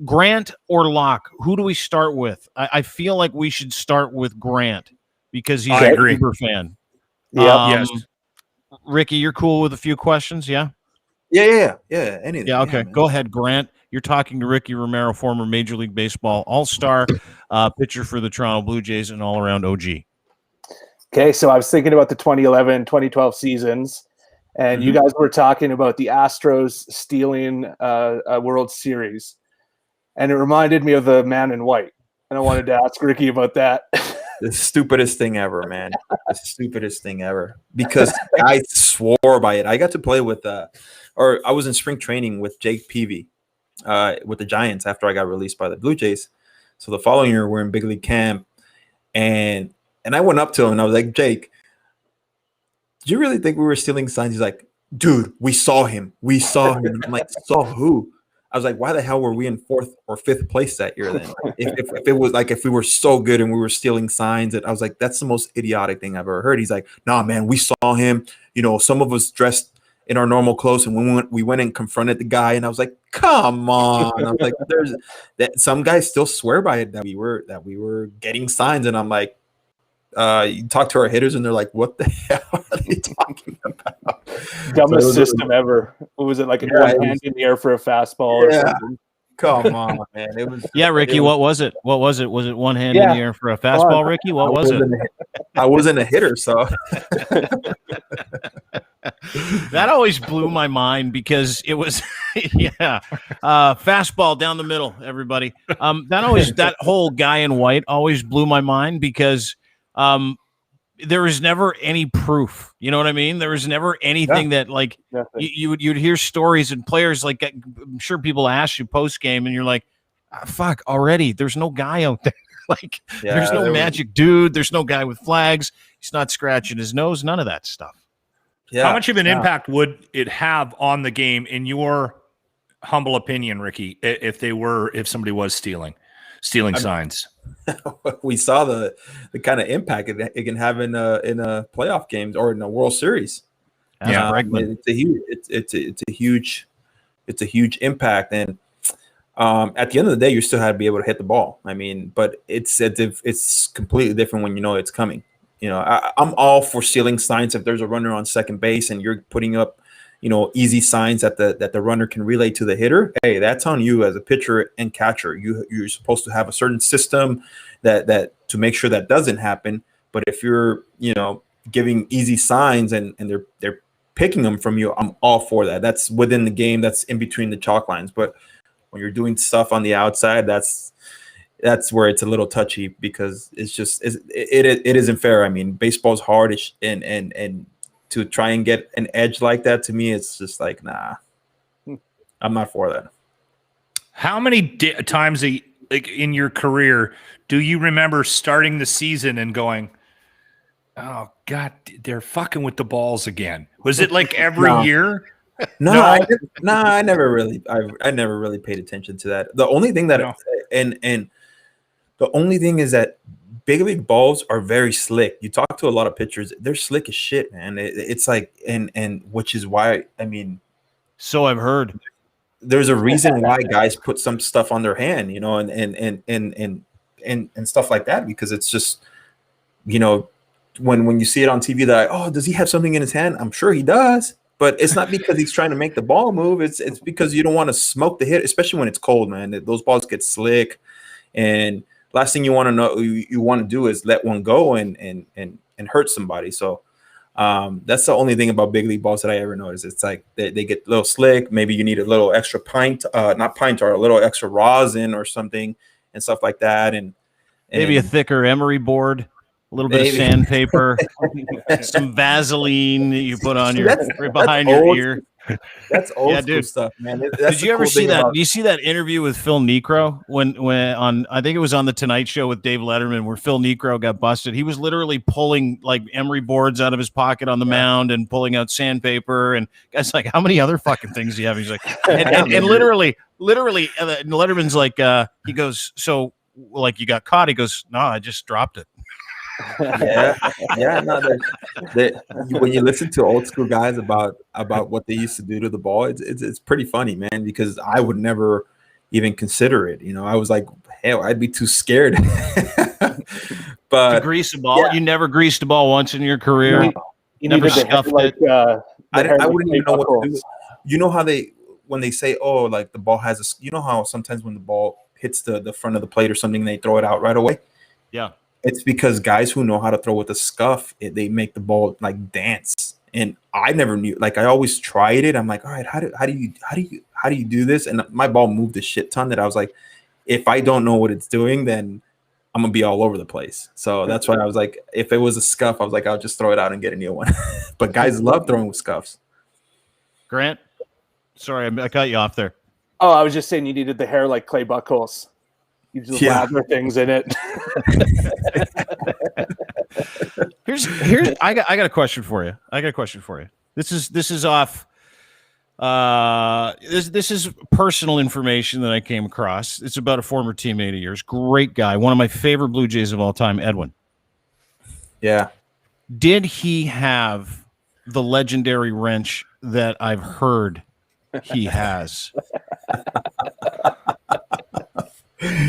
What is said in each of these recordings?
Grant or Locke, who do we start with? I feel like we should start with Grant because he's a Uber fan. Yes. Ricky, you're cool with a few questions, yeah? Yeah. Anything. Yeah, okay. Go ahead, Grant. You're talking to Ricky Romero, former Major League Baseball All-Star, pitcher for the Toronto Blue Jays and all-around OG. Okay, so I was thinking about the 2011, 2012 seasons, and you guys were talking about the Astros stealing a World Series, and it reminded me of the Man in White, and I wanted to ask Ricky about that. The stupidest thing ever, man. The stupidest thing ever. Because I swore by it. I got to play with or I was in spring training with Jake Peavy with the Giants after I got released by the Blue Jays. So the following year we're in big league camp, and I went up to him and I was like, Jake, do you really think we were stealing signs? He's like, dude, we saw him. We saw him. And I'm like, saw who? I was like, why the hell were we in 4th or 5th place that year then? If it was like, if we were so good and we were stealing signs, and I was like, that's the most idiotic thing I've ever heard. He's like, nah, man, we saw him. You know, some of us dressed in our normal clothes, and we went and confronted the guy, and I was like, come on. I was like, there's that some guys still swear by it that we were getting signs, and I'm like, you talk to our hitters and they're like, what the hell are they talking about? Dumbest system ever. What was it, like one hand in the air for a fastball or something? Come on, man. It was Ricky, what was it? What was it? Was it one hand in the air for a fastball, Ricky? What was it? I wasn't a hitter, so that always blew my mind because it was fastball down the middle, everybody. That whole guy in white always blew my mind because there was never any proof. You know what I mean? There was never anything that like you'd hear stories and players like, I'm sure people ask you post game and you're like, fuck already. There's no guy out there. Like there's no magic dude. There's no guy with flags. He's not scratching his nose. None of that stuff. Yeah. How much of an impact would it have on the game in your humble opinion, Ricky, if somebody was stealing signs? We saw the kind of impact it can have in a playoff games or in a World Series. It's a huge impact, and at the end of the day, you still have to be able to hit the ball. I mean, but it's completely different when you know it's coming. You know, I'm all for stealing signs if there's a runner on second base and you're putting up, you know, easy signs that the runner can relay to the hitter. Hey, that's on you as a pitcher and catcher. You're supposed to have a certain system that to make sure that doesn't happen. But if you're, you know, giving easy signs and they're picking them from you, I'm all for that. That's within the game. That's in between the chalk lines. But when you're doing stuff on the outside, that's where it's a little touchy because it isn't fair. I mean, baseball's hard and to try and get an edge like that, to me, it's just like, nah, I'm not for that. How many times in your career do you remember starting the season and going, oh God, they're fucking with the balls again? Was it like every year? No, I never really paid attention to that. The only thing that the only thing is that big league balls are very slick. You talk to a lot of pitchers; they're slick as shit, man. It's like, and which is why, I mean, so I've heard. There's a reason why guys put some stuff on their hand, you know, and stuff like that, because it's just, you know, when you see it on TV, that does he have something in his hand? I'm sure he does, but it's not because he's trying to make the ball move. It's because you don't want to smoke the hit, especially when it's cold, man. Those balls get slick, and last thing you want to do is let one go and hurt somebody. So that's the only thing about big league balls that I ever noticed. It's like they get a little slick. Maybe you need a little extra or a little extra rosin or something and stuff like that. And maybe a thicker emery board, a little bit of sandpaper, some Vaseline that you put on right behind your ear. That's old school stuff, man. Did you ever see that? Do you see that interview with Phil Niekro when on, I think it was on the Tonight Show with Dave Letterman, where Phil Niekro got busted? He was literally pulling like emery boards out of his pocket on the mound and pulling out sandpaper. And guys like, how many other fucking things do you have? He's like, and literally, Letterman's like, he goes, so like you got caught? He goes, no, I just dropped it. No, when you listen to old school guys about what they used to do to the ball, it's pretty funny, man, because I would never even consider it. I was like, hell, I'd be too scared. But to grease a ball, you never greased a ball once in your career. You Never needed scuffed like I wouldn't even know what to do. buckles. You know how when they say, oh, like the ball has you know how sometimes when the ball hits the front of the plate or something, they throw it out right away. Yeah. It's because guys who know how to throw with a scuff, they make the ball like dance. And I never knew. Like I always tried it. I'm like, all right, how do you do this? And my ball moved a shit ton that I was like, if I don't know what it's doing, then I'm gonna be all over the place. So that's why I was like, if it was a scuff, I was like, I'll just throw it out and get a new one. But guys love throwing with scuffs. Grant, sorry, I cut you off there. Oh, I was just saying you needed the hair like clay buckles. You just lather things in it. Here's I got a question for you. This is off. This is personal information that I came across. It's about a former teammate of yours. Great guy. One of my favorite Blue Jays of all time, Edwin. Yeah. Did he have the legendary wrench that I've heard he has?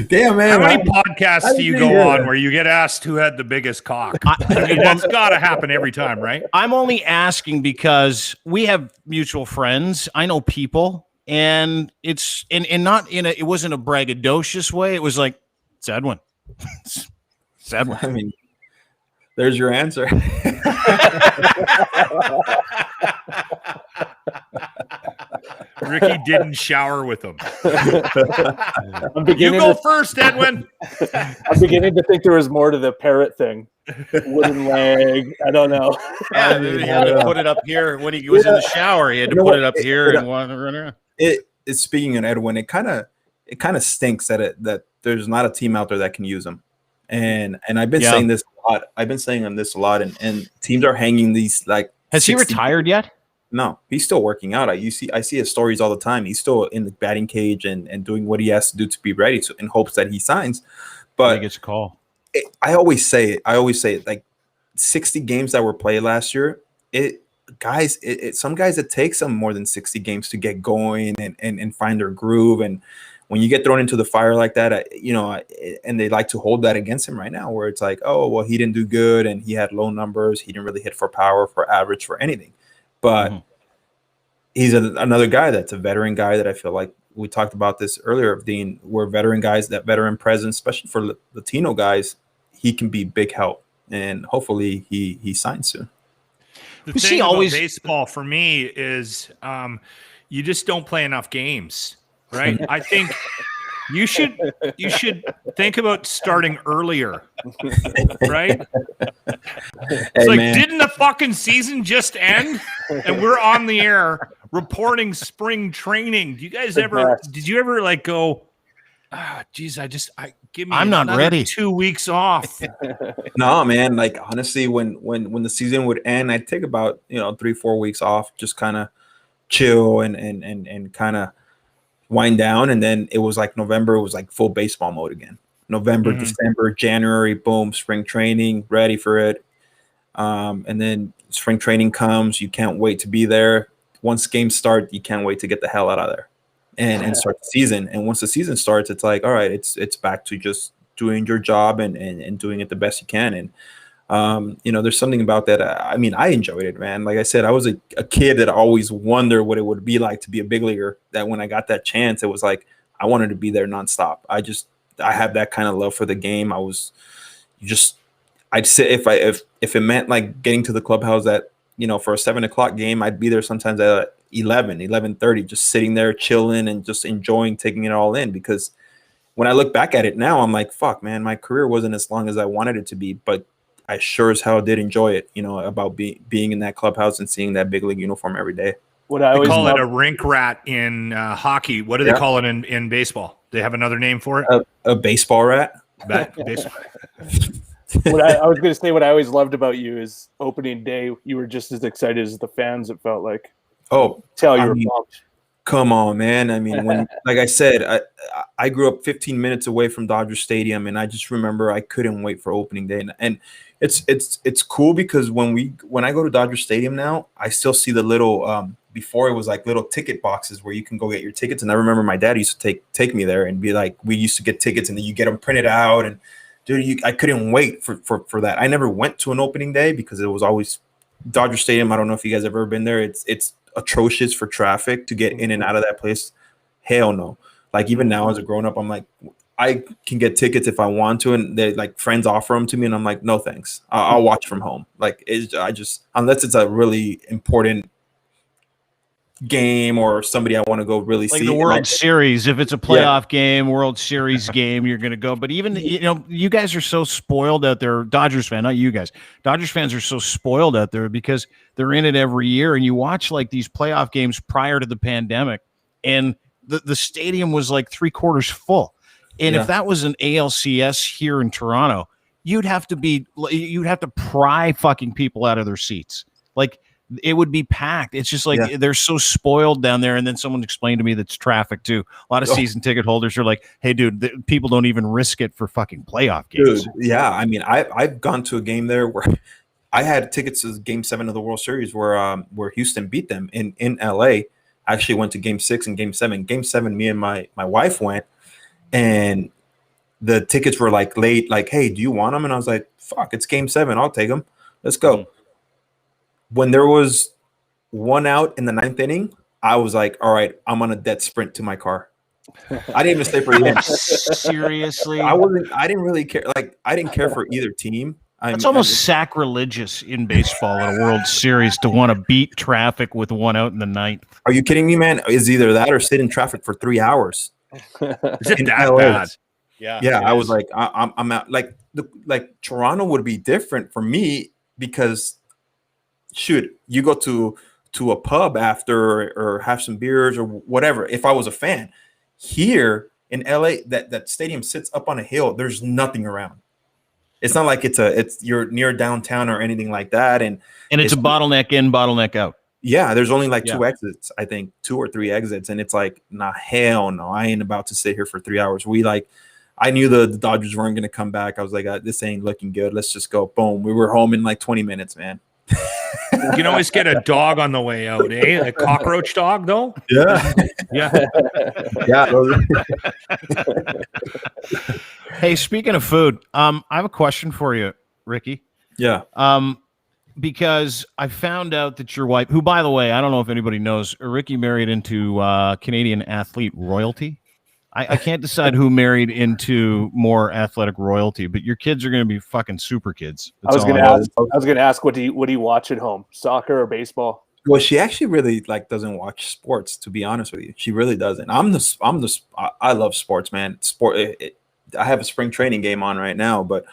Damn, man. How many podcasts do you go on where you get asked who had the biggest cock? That's got to happen every time, right? I'm only asking because we have mutual friends. I know people, and it's and not in a. It wasn't a braggadocious way. It was like, it's Edwin. It's Edwin. I mean, there's your answer. Ricky didn't shower with him. You go first, Edwin. I'm beginning to think there was more to the parrot thing. Wooden leg. I don't know. Yeah, he had to put it up here when he was in the shower. He had to put it up here and run around. It's speaking of Edwin. It kind of stinks that there's not a team out there that can use him. And I've been saying this a lot. I've been saying this a lot, and teams are hanging these like. Has he retired yet? No, he's still working out. I see his stories all the time. He's still in the batting cage and doing what he has to do to be ready in hopes that he signs. But he gets a call. I always say it. Like 60 games that were played last year. Some guys it takes them more than 60 games to get going and find their groove. And when you get thrown into the fire like that, and they like to hold that against him right now, where it's like, oh well, he didn't do good and he had low numbers. He didn't really hit for power, for average, for anything. But he's another guy that's a veteran guy that I feel like we talked about this earlier, Dean. We're veteran guys, that veteran presence, especially for Latino guys, he can be big help. And hopefully he signs soon. The thing about baseball for me is you just don't play enough games, right? I think you should think about starting earlier, right? It's like, man, didn't the fucking season just end? And we're on the air reporting spring training. Did you ever like go, geez, I'm not ready. 2 weeks off. No, man. Like honestly, when the season would end, I'd take about 3-4 weeks off, just kind of chill and kind of wind down. And then it was like November, it was like full baseball mode again. November, December, January, boom, spring training, ready for it. And then spring training comes, you can't wait to be there. Once games start, you can't wait to get the hell out of there and start the season. And once the season starts, it's like, all right, it's back to just doing your job and doing it the best you can. And there's something about that. I mean, I enjoyed it, man. Like I said, I was a kid that always wondered what it would be like to be a big leaguer. That when I got that chance, it was like I wanted to be there nonstop. I have that kind of love for the game. I'd say if it meant like getting to the clubhouse at for a 7:00 game, I'd be there sometimes at 11:30, just sitting there chilling and just enjoying taking it all in. Because when I look back at it now, I'm like, fuck, man, my career wasn't as long as I wanted it to be, but I sure as hell did enjoy it, about being in that clubhouse and seeing that big league uniform every day. What I always call it a rink rat in hockey. What do they call it in baseball? They have another name for it? A baseball rat? Baseball. I was going to say, what I always loved about you is opening day, you were just as excited as the fans, it felt like. Oh, you were pumped. Come on, man. I mean, like I said, I grew up 15 minutes away from Dodger Stadium, and I just remember I couldn't wait for opening day. And it's cool because when I go to Dodger Stadium now, I still see the little before it was like little ticket boxes where you can go get your tickets. And I remember my dad used to take me there and be like, we used to get tickets and then you get them printed out. And dude, I couldn't wait for that. I never went to an opening day because it was always Dodger Stadium. I don't know if you guys have ever been there. It's atrocious for traffic to get in and out of that place. Hell no. Like even now as a grown up, I'm like, I can get tickets if I want to, and they like friends offer them to me, and I'm like, no thanks, I'll watch from home. Like I just unless it's a really important game or somebody I want to go really like see. the World Series. If it's a playoff game, World Series game, you're going to go. But even you guys are so spoiled out there. Dodgers fan, not you guys. Dodgers fans are so spoiled out there because they're in it every year, and you watch like these playoff games prior to the pandemic, and the stadium was like 3/4 full. And if that was an ALCS here in Toronto, you'd have to pry fucking people out of their seats. Like it would be packed. It's just like they're so spoiled down there. And then someone explained to me that's traffic too. A lot of season ticket holders are like, "Hey, dude, people don't even risk it for fucking playoff games." Dude, yeah, I mean, I've gone to a game there where I had tickets to Game 7 of the World Series where Houston beat them in LA. I actually went to Game 6 and Game 7. Game 7, me and my wife went. And the tickets were like late, like, hey, do you want them? And I was like, fuck, it's Game 7. I'll take them. Let's go. When there was one out in the 9th inning, I was like, all right, I'm on a dead sprint to my car. I didn't even stay for the end. Seriously? I didn't really care. Like, I didn't care for either team. It's almost sacrilegious in baseball in a World Series to want to beat traffic with one out in the 9th. Are you kidding me, man? It's either that or sit in traffic for 3 hours. Is it that bad? Yeah. I was like, I'm out. Like Toronto would be different for me because, shoot, you go to a pub after or have some beers or whatever. If I was a fan here in LA, that stadium sits up on a hill. There's nothing around. It's not like you're near downtown or anything like that. And it's a bottleneck in, bottleneck out. Yeah, there's only like 2 exits, I think 2 or 3 exits. And it's like, nah, hell no. I ain't about to sit here for 3 hours. I knew the Dodgers weren't going to come back. I was like, this ain't looking good. Let's just go. Boom. We were home in like 20 minutes, man. You can always get a dog on the way out, eh? A cockroach dog, though? Yeah. Yeah. Hey, speaking of food, I have a question for you, Ricky. Yeah. Because I found out that your wife, who, by the way, I don't know if anybody knows, Ricky married into Canadian athlete royalty. I can't decide who married into more athletic royalty, but your kids are going to be fucking super kids. I was going to ask, what do you watch at home? Soccer or baseball? Well, she actually really doesn't watch sports, to be honest with you. She really doesn't. I love sports, man. I have a spring training game on right now, but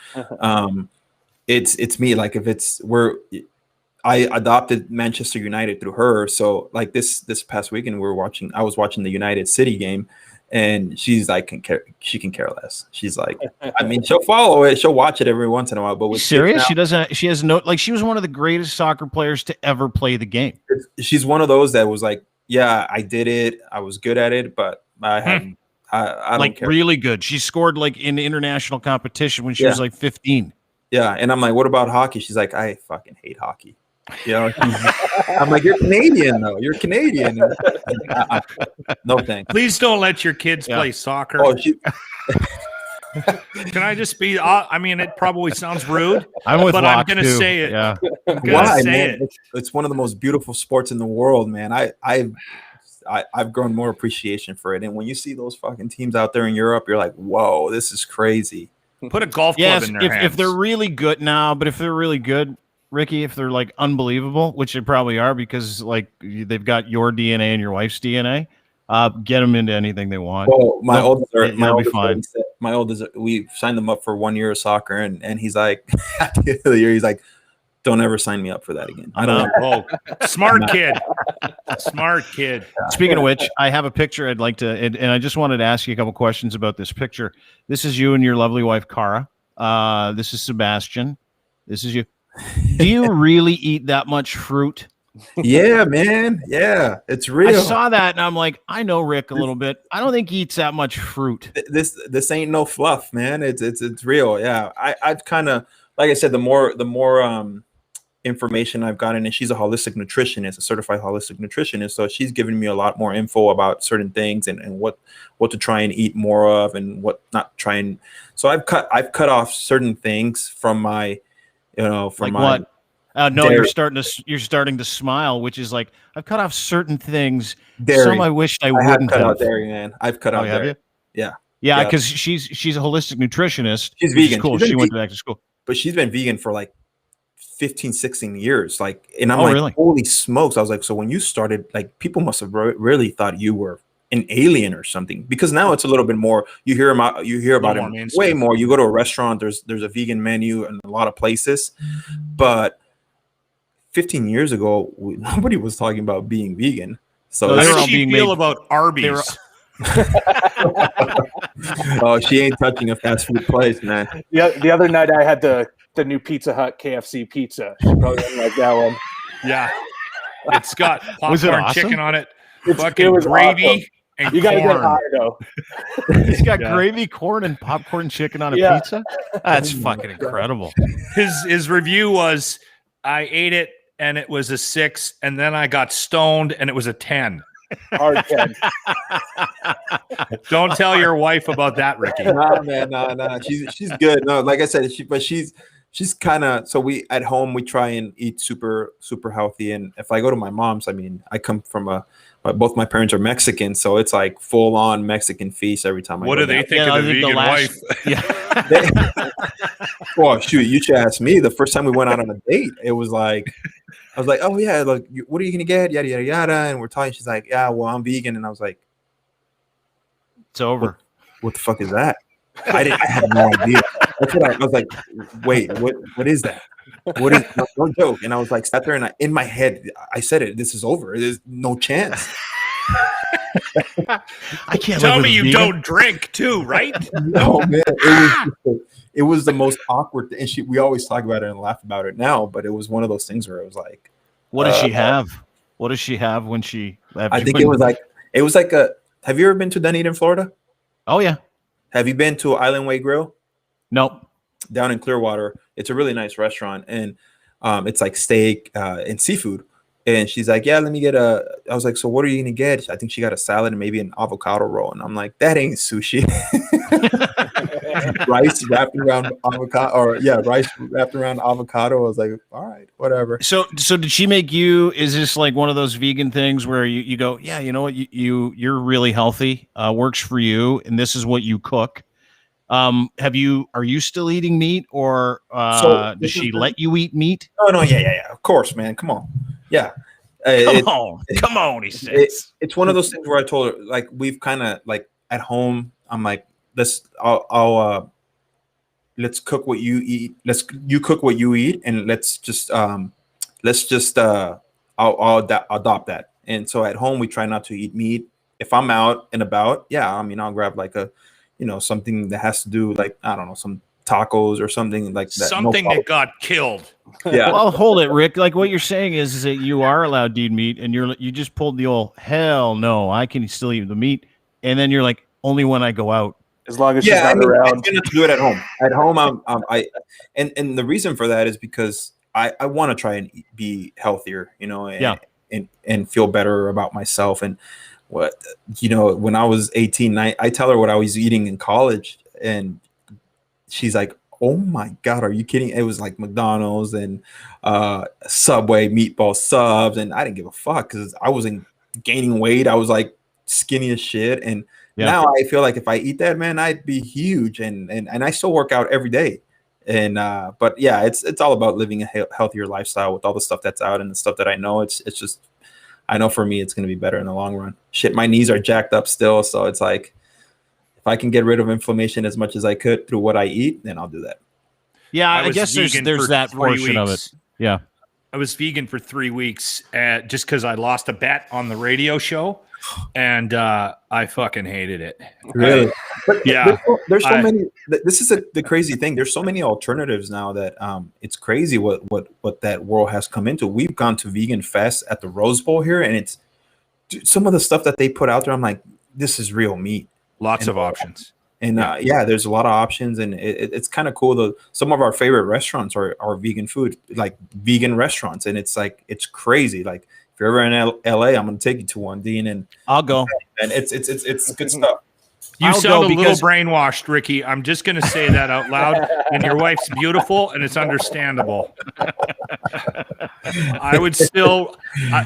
it's me. Like I adopted Manchester United through her. So like this past weekend I was watching the United City game, and she's like, she can care less. She's like, I mean, she'll follow it, she'll watch it every once in a while. But with serious, she doesn't. She has no, like, she was one of the greatest soccer players to ever play the game. She's one of those that was like, yeah, I did it, I was good at it, but I haven't. I don't care. Really good. She scored like in international competition when she was like 15. Yeah, and I'm like, what about hockey? She's like, I fucking hate hockey. You know, I'm like, you're Canadian though. You're Canadian. No thanks. Please don't let your kids play soccer. Oh, Can I just be? I mean, it probably sounds rude. I'm going to say it. Yeah. Why, man? It's one of the most beautiful sports in the world, man. I've grown more appreciation for it. And when you see those fucking teams out there in Europe, you're like, whoa, this is crazy. Put a golf club in their hands. If they're really good now, but if they're really good, Ricky, if they're like unbelievable, which they probably are because like they've got your DNA and your wife's DNA, get them into anything they want. Well, my oldest, we signed them up for 1 year of soccer, and he's like, at the end of the year, he's like, don't ever sign me up for that again. I don't know. Smart kid. Smart kid. Speaking of which, I have a picture I'd like to, and I just wanted to ask you a couple questions about this picture. This is you and your lovely wife, Cara. This is Sebastian. This is you. Do you really eat that much fruit? Yeah, man. Yeah, it's real. I saw that and I'm like, I know Rick a little bit. I don't think he eats that much fruit. This ain't no fluff, man. It's real. Yeah. I've kind of, like I said, the more information I've gotten, and she's a holistic nutritionist, a certified holistic nutritionist. So she's giving me a lot more info about certain things and what to try and eat more of and what not try and. So I've cut off certain things from my, from like my. what? No, dairy. you're starting to smile, which is like I've cut off certain things. Dairy. Some I wished I have wouldn't cut have. out dairy, man. I've cut out have dairy. You? Yeah. Yeah, because she's a holistic nutritionist. She's vegan. Cool. She went back to school. But she's been vegan for like 15, 16 years. Like, and I'm really? holy smokes. I was like, so when you started, like, people must have really thought you were an alien or something, because now it's a little bit more, you hear about it way more. You go to a restaurant, there's a vegan menu in a lot of places. But 15 years ago, nobody was talking about being vegan. So how does she feel about Arby's? Oh, she ain't touching a fast food place, man. The other night I had the new Pizza Hut KFC pizza. She probably didn't like that one. Yeah, it's got popcorn chicken on it. Fucking was gravy awesome. and you gotta corn. get high though. He's got gravy, corn, and popcorn chicken on a pizza. That's fucking incredible. His review was, I ate it and it was a 6, and then I got stoned and it was a 10. Hard 10. Don't tell your wife about that, Ricky. Nah, man, nah. She's good. No, like I said, she's kind of, so we at home we try and eat super healthy. And if I go to my mom's, I mean, I come from both my parents are Mexican, so it's like full on Mexican feast every time. What do they think of the vegan wife? Yeah. Well, shoot, you should ask me. The first time we went out on a date, it was like, I was like, oh yeah, like, what are you gonna get? Yada yada yada. And we're talking. She's like, yeah, well, I'm vegan. And I was like, it's over. What the fuck is that? I had no idea. That's what I was like. Wait, what is that? What is no joke? And I was like, sat there, and in my head, I said it. This is over. There's no chance. I can't tell me you don't drink too, right? No, man. It was the most awkward thing. And we always talk about it and laugh about it now, but it was one of those things where it was like, what does she have? What does she have when she? I think it was like a. Have you ever been to Dunedin, Florida? Oh yeah. Have you been to Island Way Grill? Nope. Down in Clearwater. It's a really nice restaurant, and it's like steak and seafood. And she's like, yeah, let me get I was like, so what are you going to get? I think she got a salad and maybe an avocado roll. And I'm like, that ain't sushi. Rice wrapped around avocado, rice wrapped around avocado. I was like, all right, whatever. So did she make you, is this like one of those vegan things where you go, yeah, you know what, you're really healthy, works for you, and this is what you cook? Are you still eating meat, or does she let you eat meat? No, yeah. Of course, man. Come on. Yeah. Come on, he says. It's one of those things where I told her, like, we've kind of like at home, I'm like, let's cook what you eat. You cook what you eat, and let's just I'll adopt that. And so at home we try not to eat meat. If I'm out and about, I mean, I'll grab like something that has to do, like, I don't know, some tacos or something like that. Something that got killed. Yeah. Well, hold it, Rick. Like, what you're saying is that you are allowed to eat meat, and you just pulled the old hell no, I can still eat the meat, and then you're like, only when I go out. As long as she's not around. I'm gonna do it at home. At home, and the reason for that is because I want to try and be healthier, and feel better about myself. And when I was 18, I tell her what I was eating in college, and she's like, oh my God, are you kidding? It was like McDonald's and Subway meatball subs, and I didn't give a fuck because I wasn't gaining weight. I was like skinny as shit, and now I feel like if I eat that, man, I'd be huge, and I still work out every day. And but yeah, it's all about living a healthier lifestyle with all the stuff that's out and the stuff that I know. It's just, I know for me it's going to be better in the long run. Shit, my knees are jacked up still, so it's like, if I can get rid of inflammation as much as I could through what I eat, then I'll do that. Yeah, I guess there's that portion of it. Yeah. I was vegan for 3 weeks just because I lost a bet on the radio show, and I fucking hated it. Really? Yeah. There's so many. This is the crazy thing. There's so many alternatives now that it's crazy what that world has come into. We've gone to Vegan Fest at the Rose Bowl here, and it's some of the stuff that they put out there. I'm like, this is real meat. Lots of options. And there's a lot of options, and it's kind of cool. Some of our favorite restaurants are vegan food, like vegan restaurants, and it's like it's crazy. Like if you're ever in LA, I'm gonna take you to one, Dean, and I'll go. And it's good stuff. You sound a little brainwashed, Ricky. I'm just going to say that out loud. And your wife's beautiful, and it's understandable. I would still,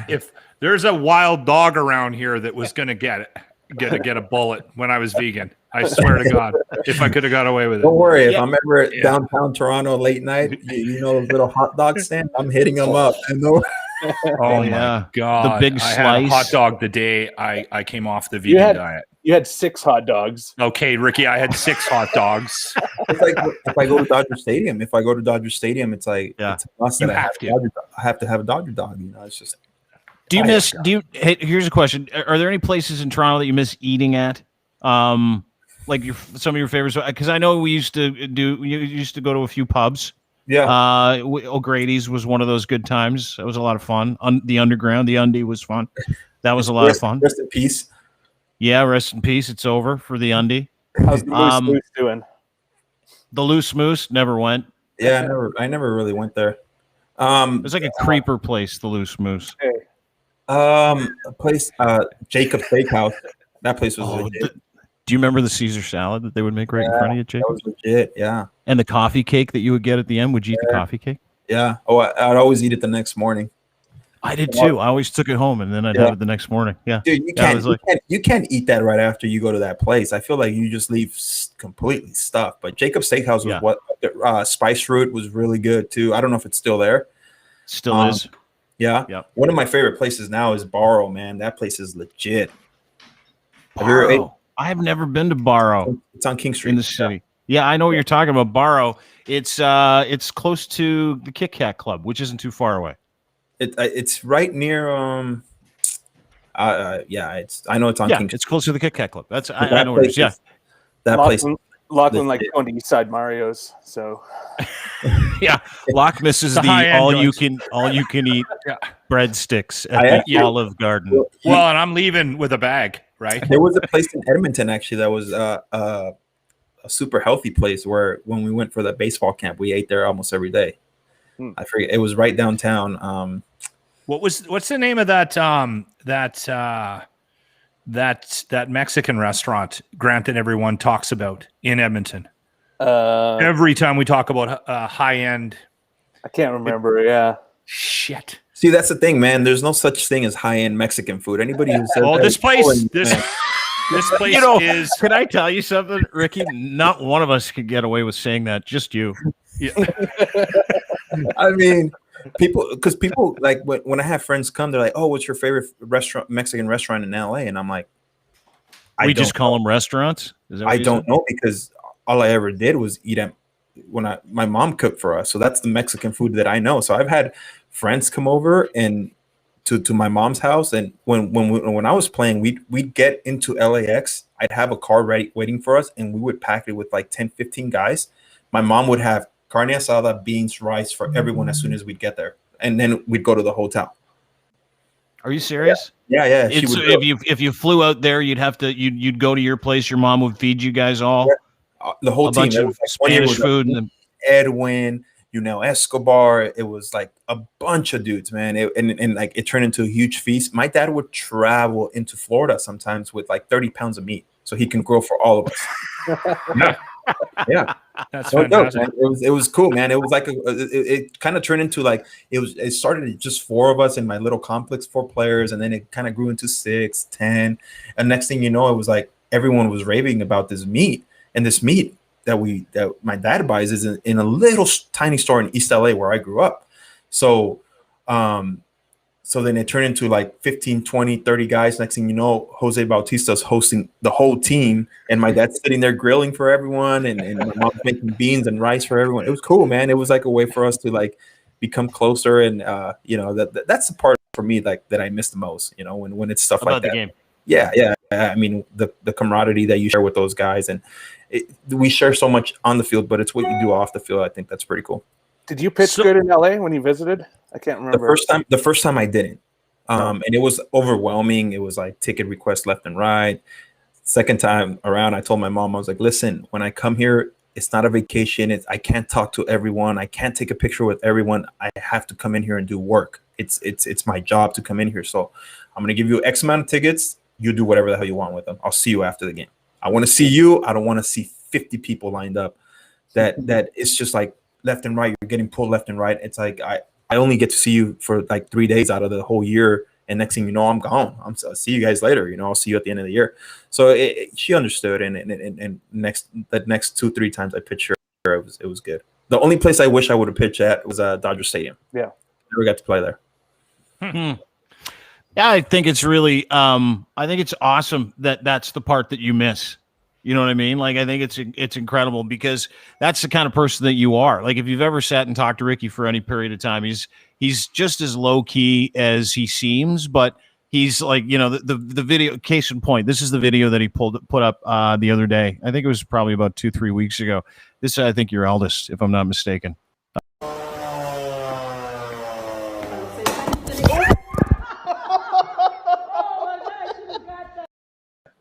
if there's a wild dog around here that was going to get a bullet when I was vegan, I swear to God, if I could have got away with it. Don't worry, if I'm ever at downtown Toronto late night, you know, those little hot dog stand, I'm hitting them up. I know. Oh my God! The big I slice. had a hot dog the day I came off the vegan diet. You had 6 hot dogs. Okay, Ricky, I had 6 hot dogs. It's like if I go to Dodger Stadium, it's like it's a must that I have to have a Dodger dog. You know, it's just. Hey, here's a question: are there any places in Toronto that you miss eating at? Like some of your favorites? Because I know we used to go to a few pubs. Yeah. O'Grady's was one of those good times. That was a lot of fun. The Underground, the Undie was fun. That was a lot of fun. Rest in peace. Yeah, rest in peace. It's over for the Undie. How's the Loose Moose doing? The Loose Moose never went. Yeah, I never really went there. It was like a creeper place, the Loose Moose. Okay. A place, Jacob Steakhouse. That place was legit. Do you remember the Caesar salad that they would make right in front of you, Jake? That was legit, yeah. And the coffee cake that you would get at the end. Would you eat the coffee cake? Yeah. Oh, I'd always eat it the next morning. I did too. I always took it home and then I'd have it the next morning. Yeah. Dude, you can't eat that right after you go to that place. I feel like you just leave completely stuffed. But Jacob Steakhouse was Spice Root was really good too. I don't know if it's still there. Still is. Yeah. Yep. One of my favorite places now is Barrow, man. That place is legit. Barrow. I have never been to Barrow. It's on King Street in the city. Yeah, I know what you're talking about. Barrow. It's close to the Kit Kat Club, which isn't too far away. It's right near I know it's on King Street. It's close to the Kit Kat Club. I know where it is. Yeah. Lachlan like going to East Side Mario's, so yeah. Locke misses the all you can eat breadsticks at the Olive Garden. Well, and I'm leaving with a bag, right? There was a place in Edmonton actually that was a super healthy place where when we went for the baseball camp, we ate there almost every day. I forget, it was right downtown. What's the name of that Mexican restaurant Grant and everyone talks about in Edmonton? Every time we talk about high end, I can't remember. Shit. See, that's the thing, man. There's no such thing as high end Mexican food. Anybody who says this place is. Can I tell you something, Ricky? Not one of us could get away with saying that. Just you. Yeah. I mean, people like when I have friends come, they're like, "Oh, what's your favorite Mexican restaurant in LA?" And I'm like, we just call them restaurants. I don't know, because all I ever did was eat them when my mom cooked for us. So that's the Mexican food that I know. So I've had friends come over and to my mom's house, and when I was playing, we'd get into LAX. I'd have a car ready waiting for us, and we would pack it with like 10, 15 guys. My mom would have carne asada, beans, rice for everyone as soon as we'd get there, and then we'd go to the hotel. Are you serious? Yeah. If you flew out there, you'd go to your place. Your mom would feed you guys all the whole team. Bunch of Spanish food and Edwin, Escobar. It was like a bunch of dudes, man. And like it turned into a huge feast. My dad would travel into Florida sometimes with like 30 pounds of meat so he can grill for all of us. Yeah. That's fantastic. It was cool, man. It was like it kind of turned into like it started at just 4 of us in my little complex, 4 players, and then it kind of grew into 6, 10, and next thing you know, it was like everyone was raving about this meat. And this meat that my dad buys is in a little tiny store in East LA where I grew up. So so then it turned into like 15, 20, 30 guys. Next thing you know, Jose Bautista's hosting the whole team, and my dad's sitting there grilling for everyone, and my mom's making beans and rice for everyone. It was cool, man. It was like a way for us to like become closer, and that's the part for me like that I miss the most. When it's stuff like that. The game. Yeah. I mean, the camaraderie that you share with those guys, and we share so much on the field, but it's what you do off the field. I think that's pretty cool. Did you pitch good in LA when you visited? I can't remember. The first time I didn't. And it was overwhelming. It was like ticket requests left and right. Second time around, I told my mom, I was like, listen, when I come here, it's not a vacation. I can't talk to everyone. I can't take a picture with everyone. I have to come in here and do work. It's my job to come in here. So I'm going to give you X amount of tickets. You do whatever the hell you want with them. I'll see you after the game. I want to see you. I don't want to see 50 people lined up. That it's just like left and right. You're getting pulled left and right. It's like I only get to see you for like 3 days out of the whole year. And next thing you know, I'm gone. I'll see you guys later. I'll see you at the end of the year. So she understood. And next 2-3 times I pitched her, it was good. The only place I wish I would have pitched at was Dodger Stadium. Yeah, never got to play there. Yeah, I think it's really. I think it's awesome that that's the part that you miss. You know what I mean? Like, I think it's incredible because that's the kind of person that you are. Like, if you've ever sat and talked to Ricky for any period of time, he's just as low key as he seems, but he's like, the video. Case in point, this is the video that he put up the other day. I think it was probably about 2-3 weeks ago. This, I think, your eldest, if I'm not mistaken.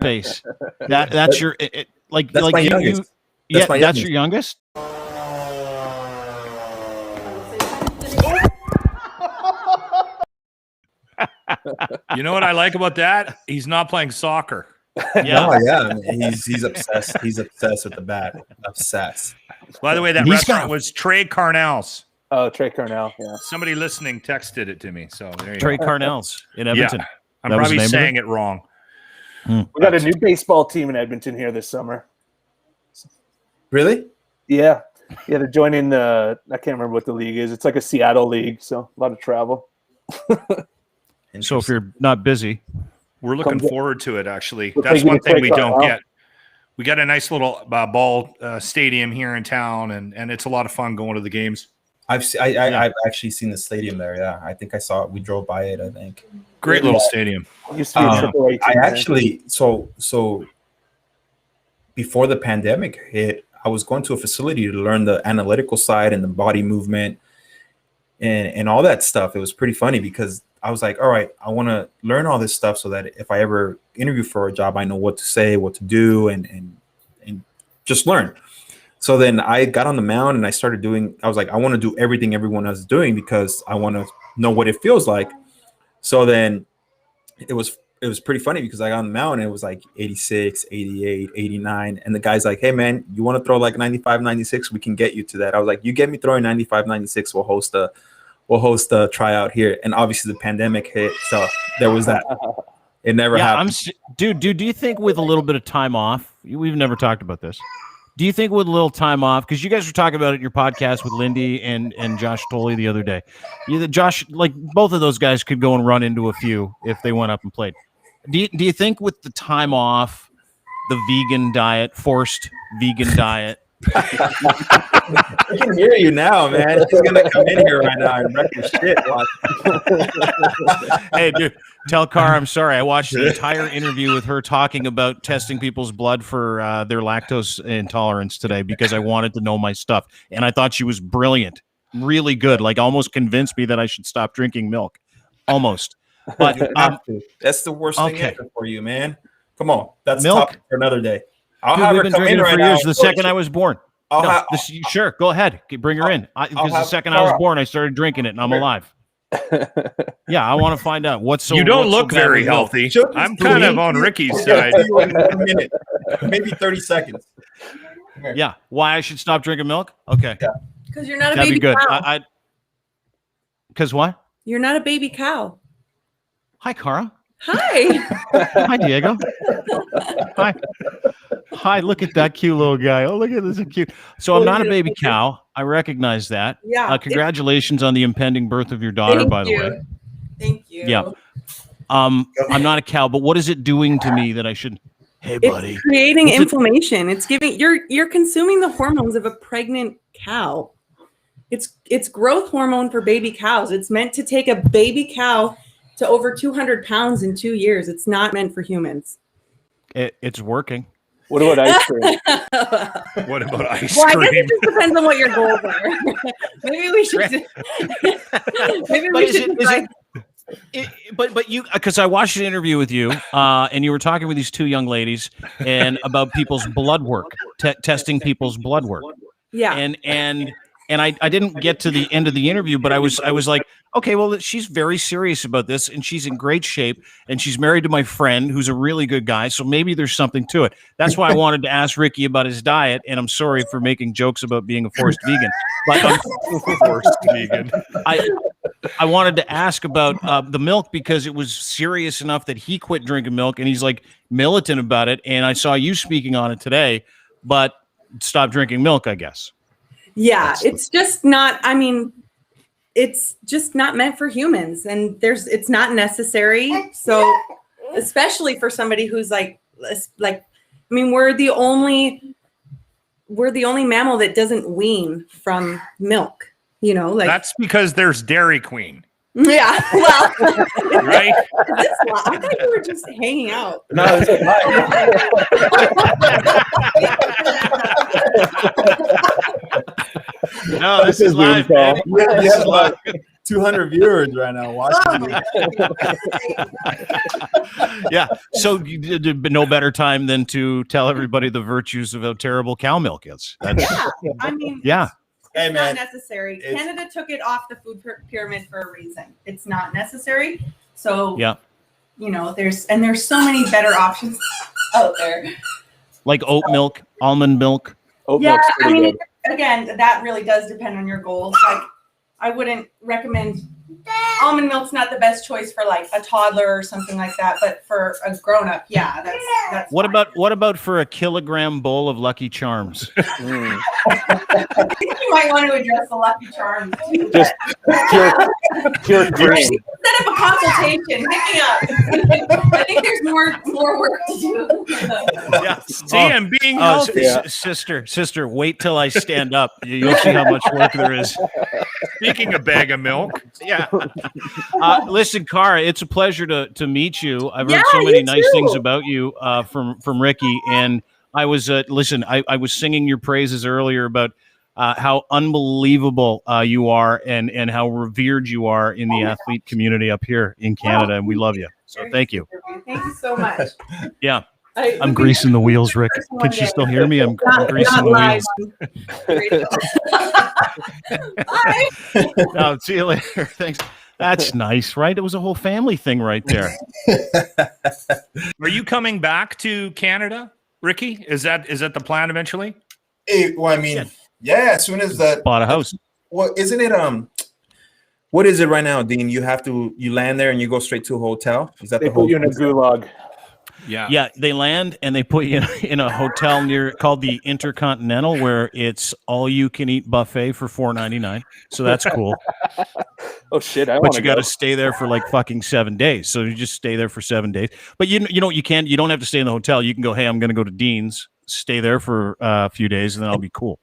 Face. That's your like that's like my you, youngest. you That's yeah, my that's youngest. your youngest. You know what I like about that? He's not playing soccer. Yeah. Oh, yeah. I mean, he's obsessed. He's obsessed with the bat. Obsessed. By the way, that He's restaurant got- was Trey Carnell's. Oh, Trey Cornell. Yeah. Somebody listening texted it to me. So there you Trey go. Carnell's in Edmonton. Yeah, I'm That was the probably name of saying it wrong. We got a new baseball team in Edmonton here this summer. Really? Yeah. Yeah, they're joining I can't remember what the league is. It's like a Seattle league, so a lot of travel. So if you're not busy, We're looking forward to it, actually. We'll That's take you one to thing we Trey don't Carnell. get. We got a nice little ball stadium here in town, and it's a lot of fun going to the games. I've actually seen the stadium there. Yeah, I think I saw it. We drove by it. I think. Great little stadium. Used to be a AAA team I there. actually so before the pandemic hit, I was going to a facility to learn the analytical side and the body movement and all that stuff. It was pretty funny because I was like, all right, I want to learn all this stuff so that if I ever interview for a job, I know what to say, what to do, and just learn. So then I got on the mound and I started doing, I was like, I want to do everything everyone else is doing because I want to know what it feels like. So then it was pretty funny because I got on the mound and it was like 86, 88, 89. And the guy's like, hey man, you want to throw like 95, 96? We can get you to that. I was like, you get me throwing 95, 96, we'll host a tryout here. And obviously the pandemic hit. So there was that. It never happened. Dude, do you think with a little bit of time off, we've never talked about this. Do you think with a little time off, because you guys were talking about it in your podcast with Lindy and Josh Tolley the other day, Josh, like both of those guys could go and run into a few if they went up and played. Do you think with the time off, the vegan diet, forced vegan diet? I can hear you now, man. He's gonna come in here right now and wreck your shit. Hey, dude, tell Cara I'm sorry. I watched the entire interview with her talking about testing people's blood for their lactose intolerance today because I wanted to know my stuff, and I thought she was brilliant, really good. Like almost convinced me that I should stop drinking milk, almost. But That's the worst thing okay. ever for you, man. Come on, that's Milk? topic for another day. I'll dude, have we've her been come in drinking it right for now. years. The second I was born. I'll Sure, go ahead. Bring her in. Because the have second I was Cara. born, I started drinking it, and I'm alive. Yeah, I want to find out what's so. You don't what's so look bad very with milk. healthy. Just I'm kind of please. on Ricky's We'll side. get to you in 1 minute, maybe 30 seconds. Yeah, why I should stop drinking milk? Okay, Yeah. Because you're not a that'd baby be good. cow. Because what? You're not a baby cow. Hi, Cara. Hi. Hi, Diego. Hi. Hi, look at that cute little guy. Oh, look at this, cute. So I'm not a baby cow. I recognize that. Yeah. Congratulations on the impending birth of your daughter, Thank by the you. way. Thank you. Yeah. I'm not a cow, but what is it doing to me that I should? Hey, buddy. It's creating What's it- inflammation. It's giving you're consuming the hormones of a pregnant cow. It's growth hormone for baby cows. It's meant to take a baby cow to over 200 pounds in 2 years. It's not meant for humans. It's working. What about ice cream? What about ice Well, I guess cream? it just depends on what your goals are. Maybe we should. Maybe But we is should it- decide. But you, because I watched an interview with you, and you were talking with these two young ladies and about people's blood work, testing people's blood work. Yeah. And I didn't get to the end of the interview, but I was like, okay, well, she's very serious about this, and she's in great shape, and she's married to my friend, who's a really good guy. So maybe there's something to it. That's why I wanted to ask Ricky about his diet, and I'm sorry for making jokes about being a forced vegan. But Forced vegan. I wanted to ask about the milk because it was serious enough that he quit drinking milk, and he's like militant about it. And I saw you speaking on it today, but stop drinking milk, I guess. Yeah, it's just not, I mean, it's just not meant for humans, and it's not necessary. So especially for somebody who's like, I mean, we're the only mammal that doesn't wean from milk, you know, like That's because there's Dairy Queen. yeah, well, Right? I thought you were just hanging out. No, it's No, this is live, Call. baby. You have like 200 viewers right now watching. Yeah. So you did no better time than to tell everybody the virtues of how terrible cow milk is. Yeah, I mean, Yeah. Hey, it's man, not necessary. it's- Canada took it off the food pyramid for a reason. It's not necessary. So Yeah. you know, there's so many better options out there. Like oat milk, almond milk. Oat Yeah, milk's I pretty mean, good. again, that really does depend on your goals. Like, I wouldn't recommend almond milk's not the best choice for like a toddler or something like that, but for a grown up, yeah, that's What fine. about for a kilogram bowl of Lucky Charms? Mm. I think you might want to address the Lucky Charms too. Just pure cream. Set up a consultation. Hit me up. I think there's more work to do. Yeah. See, I'm being Oh, healthy. Yeah. sister, wait till I stand up. You'll see how much work there is. Speaking of bag of milk, Yeah. Listen, Cara, it's a pleasure to meet you. I've heard Yeah, so many you nice too. things about you from Ricky, and I was listen. I was singing your praises earlier about how unbelievable you are, and how revered you are in the athlete community up here in Canada, and we love you. So thank you. Thank you so much. Yeah, I'm greasing the wheels, Rick. Can she still hear me? I'm greasing the live wheels. on radio. Bye. No, see you later. Thanks. That's nice, right? It was a whole family thing right there. are you coming back to Canada, Ricky? Is that the plan eventually? Hey, well, I mean, yeah, as soon as that. Bought a house. Well, isn't it what is it right now, Dean? You land there and you go straight to a hotel. Is that They the whole put you in a gulag. Yeah, they land and they put you in a hotel called the Intercontinental, where it's all you can eat buffet for $4.99. So that's cool. Oh shit! I But want you got to stay there for like fucking 7 days. So you just stay there for 7 days. But you know you don't have to stay in the hotel. You can go, hey, I'm going to go to Dean's, stay there for a few days, and then I'll be cool.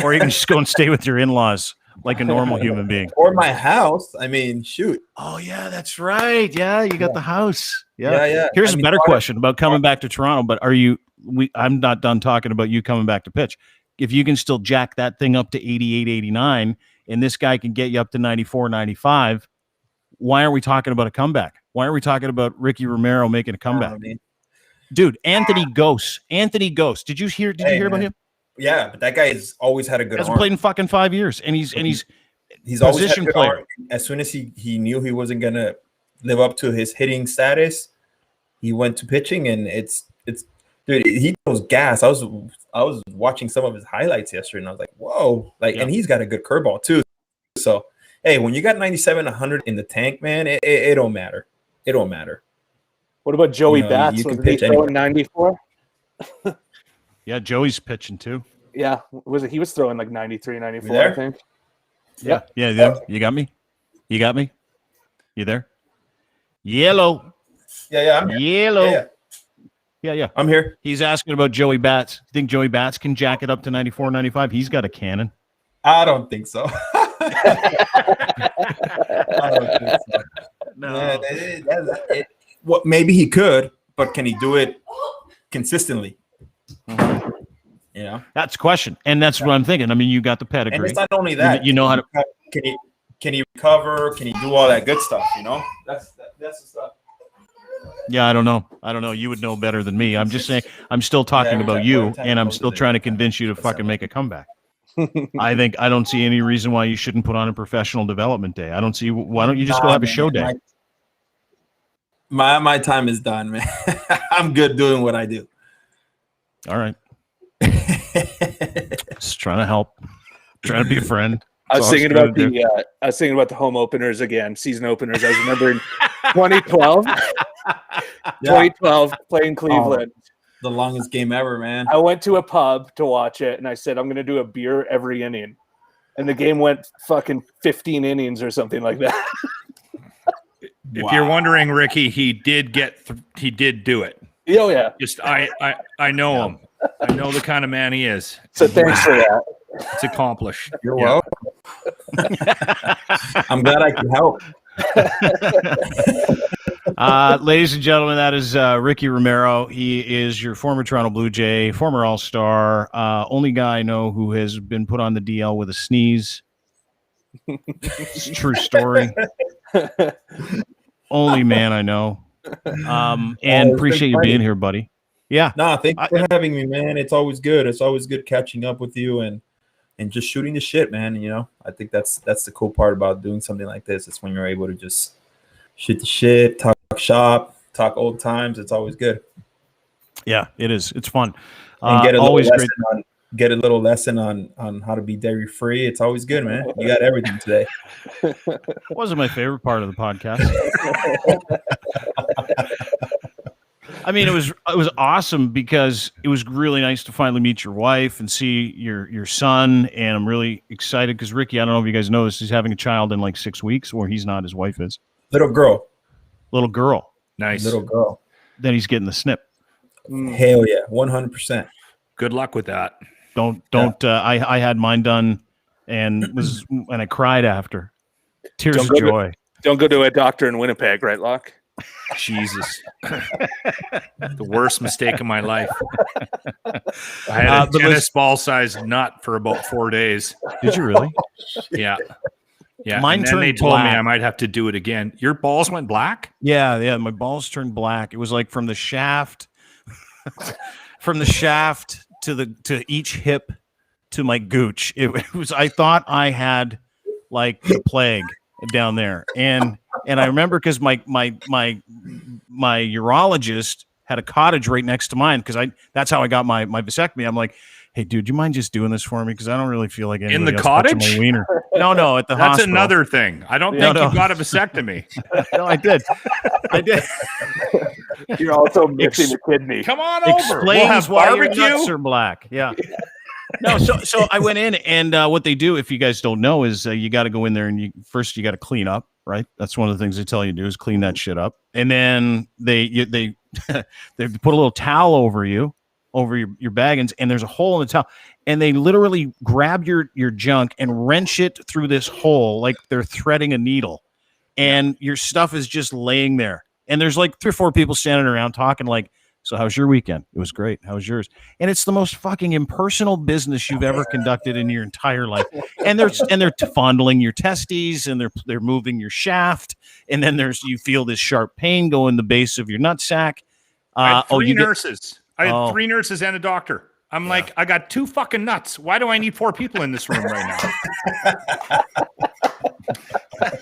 Or you can just go and stay with your in-laws like a normal human being. or my house. I mean, shoot. Oh yeah, that's right. Yeah, you got the house. Yeah. Yeah. Here's I a mean, better question about coming back to Toronto, but I'm not done talking about you coming back to pitch. If you can still jack that thing up to 88, 89, and this guy can get you up to 94, 95, why aren't we talking about a comeback? Why aren't we talking about Ricky Romero making a comeback? I mean, Dude, Anthony Ghost. Did you hear about him? yeah, but that guy has always had a good Hasn't arm. played in fucking 5 years, and he's He's always had a position good player. arm. As soon as he knew he wasn't gonna live up to his hitting status, he went to pitching, and it's dude, he goes gas. I was watching some of his highlights yesterday, and I was like, whoa, and he's got a good curveball too. So hey, when you got 97, 100 in the tank, man, it don't matter. It don't matter. What about Joey You know, Bats? you can Was he pitch anywhere. throwing 94? Yeah, Joey's pitching too. Yeah, he was throwing like 93, 94, You there? I think. Yeah. You got me? You got me? You there? Yellow. Yeah, I'm here. Yellow. Yeah, Yeah. I'm here. He's asking about Joey Bats. You think Joey Bats can jack it up to 94, 95? He's got a cannon. I don't think so. No. Yeah, well, maybe he could, but can he do it consistently? Yeah. That's the question. And that's what I'm thinking. I mean, you got the And pedigree. it's not only that. You know how to. Can he? can he recover? Can he do all that good stuff? That's the stuff. Yeah, I don't know. You would know better than me. I'm just saying. I'm still talking about you, and I'm still trying to convince you to fucking make a comeback. I don't see any reason why you shouldn't put on a professional development day. I don't see. Why don't you just go have a show day? My time is done, man. I'm good doing what I do. All right. Just trying to help. Trying to be a friend. I was thinking about the home openers again, season openers. I was remembering 2012. 2012 playing Cleveland. The longest game ever, man. I went to a pub to watch it, and I said I'm going to do a beer every inning, and the game went fucking 15 innings or something like that. If you're wondering, Ricky, he did do it. Oh yeah. Just I know him. I know the kind of man he is. So thanks for that. It's accomplished. You're welcome. I'm glad I can help. Ladies and gentlemen, that is Ricky Romero. He is your former Toronto Blue Jay, former All-Star, only guy I know who has been put on the DL with a sneeze. It's a true story. Only man I know. And appreciate you being here, buddy. Yeah. No, thanks for having me, man. It's always good. It's always good catching up with you and just shooting the shit, man. I think that's the cool part about doing something like this. It's when you're able to just shoot the shit, talk shop, talk old times. It's always good. Yeah, it is. It's fun. And get a always great. Get a little lesson on how to be dairy free. It's always good, man. You got everything today. Wasn't my favorite part of the podcast. I mean, it was awesome because it was really nice to finally meet your wife and see your son. And I'm really excited because Ricky, I don't know if you guys know this, he's having a child in like 6 weeks, or he's not, his wife is. Little girl. Nice. Little girl. Then he's getting the snip. Hell yeah, 100%. Good luck with that. Don't. I had mine done and I cried after. Tears of joy. Don't go to a doctor in Winnipeg, right, Locke? Jesus. The worst mistake of my life. I had a tennis ball size nut for about 4 days. Did you really? Yeah. Yeah. Mine and then turned they told me black. I might have to do it again. Your balls went black? Yeah. My balls turned black. It was like from the shaft to each hip to my gooch. It was. I thought I had like the plague down there, and I remember because my urologist had a cottage right next to mine because that's how I got my vasectomy. I'm like, hey, dude, do you mind just doing this for me? Because I don't really feel like anybody in the else cottage. touching my wiener. No, at the That's hospital. another thing. I don't think you got a vasectomy. No, I did. You're also missing a kidney. Come on over. Explains We'll have why your barbecue. nuts are black. Yeah. No, so I went in, and what they do, if you guys don't know, is you got to go in there and you got to clean up, right? That's one of the things they tell you to do is clean that shit up, and then they put a little towel over your baggins, and there's a hole in the towel, and they literally grab your junk and wrench it through this hole like they're threading a needle, and your stuff is just laying there, and there's like 3 or 4 people standing around talking like, so how's your weekend? It was great. How was yours? And it's the most fucking impersonal business you've ever conducted in your entire life. And they're fondling your testes, and they're moving your shaft, and then you feel this sharp pain go in the base of your nutsack. I had 3 nurses. I had 3 nurses and a doctor. I'm like, I got 2 fucking nuts. Why do I need 4 people in this room right now?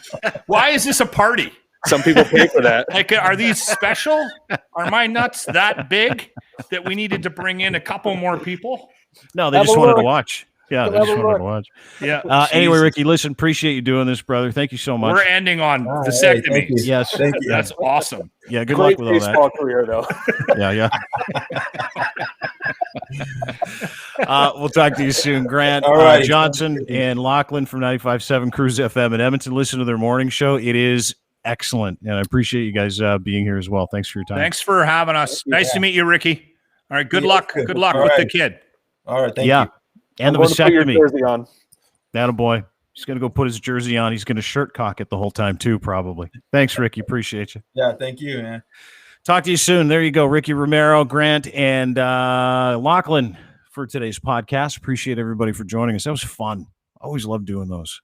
Why is this a party? Some people pay for that. Like, are these special? Are my nuts that big that we needed to bring in a couple more people? No, they just wanted to watch. Yeah, they just wanted to watch. Yeah. Anyway, Ricky, listen, appreciate you doing this, brother. Thank you so much. We're ending on vasectomy. Yes. Thank you. That's awesome. Yeah, good Great luck with all baseball that. career, though. Yeah. We'll talk to you soon. Grant, All right. Johnson, and Lachlan from 95.7 Cruise FM in Edmonton. Listen to their morning show. It is excellent, and I appreciate you guys being here as well. Thanks for your time. Thanks for having us. Nice to meet you, Ricky. All right, good luck. Good luck with the kid. All right, thank you. And the I'm going to put your vasectomy. jersey on. Attaboy. He's going to go put his jersey on. He's going to shirt cock it the whole time, too, probably. Thanks, Ricky. Appreciate you. Yeah, thank you, man. Talk to you soon. There you go. Ricky Romero, Grant, and Lachlan for today's podcast. Appreciate everybody for joining us. That was fun. Always love doing those.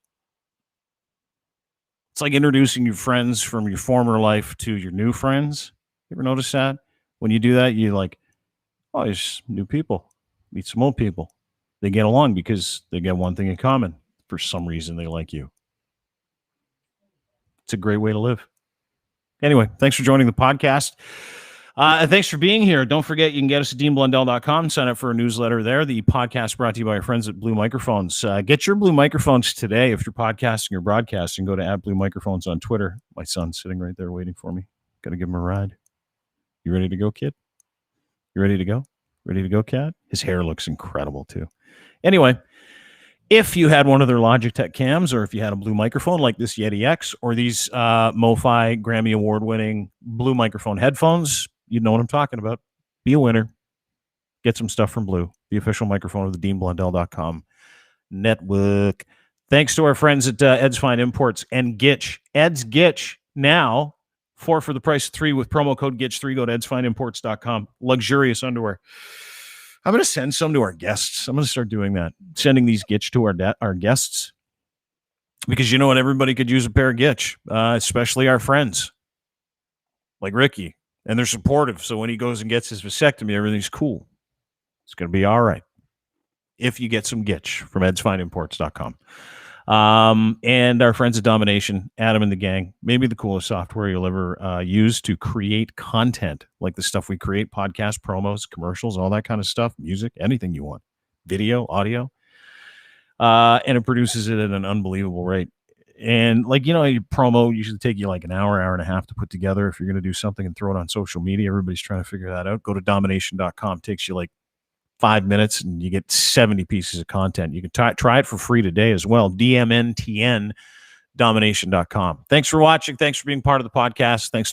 It's like introducing your friends from your former life to your new friends. You ever notice that? When you do that, you like, oh, there's new people. Meet some old people. They get along because they get one thing in common. For some reason, they like you. It's a great way to live. Anyway, thanks for joining the podcast. Thanks for being here. Don't forget, you can get us at deanblundell.com. Sign up for a newsletter there. The podcast brought to you by our friends at Blue Microphones. Get your Blue Microphones today. If you're podcasting or broadcasting, go to @BlueMicrophones on Twitter. My son's sitting right there waiting for me. Got to give him a ride. You ready to go, kid? You ready to go? Ready to go, cat? His hair looks incredible, too. Anyway, if you had one of their Logitech cams, or if you had a Blue microphone like this Yeti X, or these MoFi Grammy Award-winning Blue microphone headphones, you know what I'm talking about. Be a winner. Get some stuff from Blue, the official microphone of the DeanBlundell.com network. Thanks to our friends at Ed's Fine Imports and Gitch. Ed's Gitch now, 4 for the price of 3 with promo code Gitch3. Go to edsfineimports.com. Luxurious underwear. I'm going to send some to our guests. I'm going to start doing that. Sending these Gitch to our guests. Because you know what? Everybody could use a pair of Gitch, especially our friends like Ricky. And they're supportive. So when he goes and gets his vasectomy, everything's cool. It's going to be all right. If you get some Gitch from edsfineimports.com. And our friends at Domination, Adam and the gang, maybe the coolest software you'll ever use to create content, like the stuff we create, podcasts, promos, commercials, all that kind of stuff, music, anything you want, video, audio. And it produces it at an unbelievable rate. And like, you know, your promo usually take you like an hour and a half to put together. If you're going to do something and throw it on social media, everybody's trying to figure that out. Go to domination.com. It takes you like 5 minutes and you get 70 pieces of content. You can try it for free today as well. DMNTN, domination.com. Thanks for watching. Thanks for being part of the podcast. Thanks